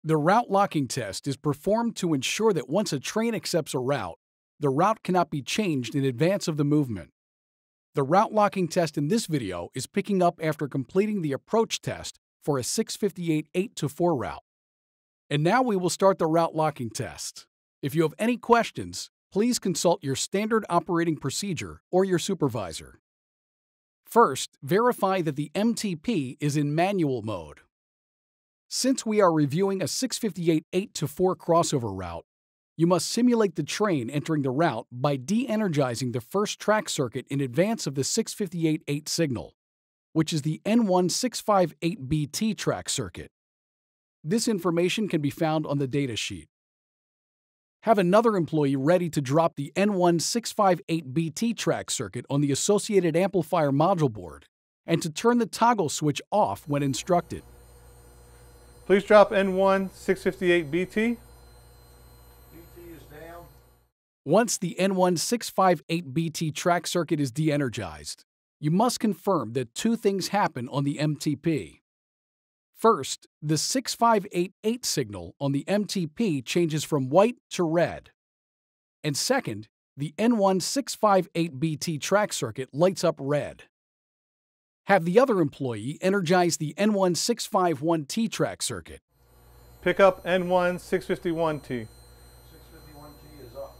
The route locking test is performed to ensure that once a train accepts a route, the route cannot be changed in advance of the movement. The route locking test in this video is picking up after completing the approach test for a 658 8-4 route. And now we will start the route locking test. If you have any questions, please consult your standard operating procedure or your supervisor. First, verify that the MTP is in manual mode. Since we are reviewing a 658 8-4 crossover route, you must simulate the train entering the route by de-energizing the first track circuit in advance of the 658 8 signal, which is the N1658BT track circuit. This information can be found on the datasheet. Have another employee ready to drop the N1658BT track circuit on the associated amplifier module board and to turn the toggle switch off when instructed. Please drop N1658BT. BT is down. Once the N1658BT track circuit is de-energized, you must confirm that two things happen on the MTP. First, the 6588 signal on the MTP changes from white to red. And second, the N1658BT track circuit lights up red. Have the other employee energize the N1651T track circuit. Pick up N1651T. 651T is up.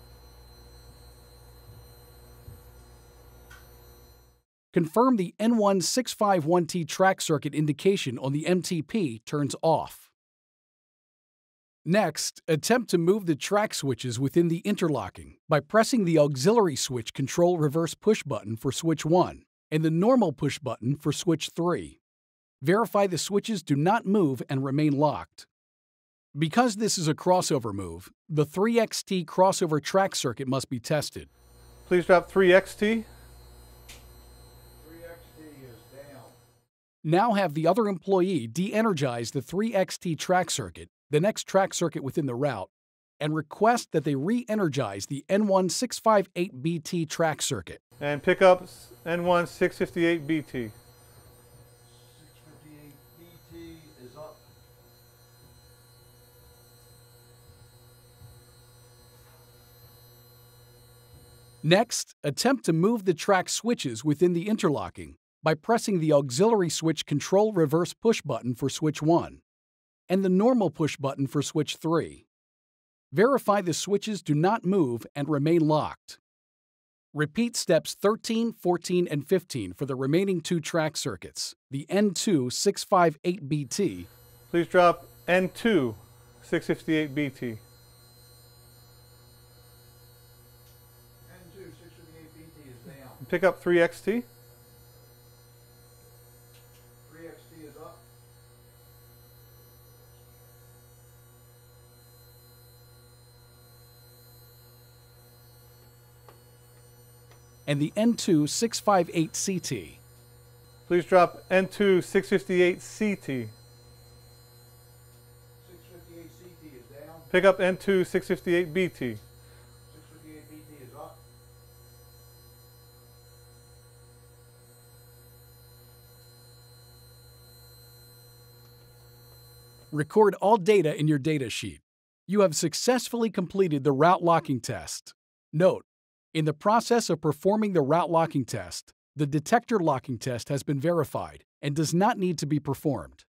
Confirm the N1651T track circuit indication on the MTP turns off. Next, attempt to move the track switches within the interlocking by pressing the auxiliary switch control reverse push button for switch 1 and the normal push button for switch 3. Verify the switches do not move and remain locked. Because this is a crossover move, the 3XT crossover track circuit must be tested. Please drop 3XT. 3XT is down. Now have the other employee de-energize the 3XT track circuit, the next track circuit within the route, and request that they re-energize the N1658BT track circuit. And pick up N1658BT. 658BT is up. Next, attempt to move the track switches within the interlocking by pressing the auxiliary switch control reverse push button for switch 1 and the normal push button for switch 3. Verify the switches do not move and remain locked. Repeat steps 13, 14, and 15 for the remaining two track circuits, the N2658BT. Please drop N2658BT. N2658BT is down. Pick up 3XT. 3XT is up. And the N2658CT. Please drop N2658CT. 658CT is down. Pick up N2658BT. 658BT is up. Record all data in your datasheet. You have successfully completed the route locking test. Note, in the process of performing the route locking test, the detector locking test has been verified and does not need to be performed.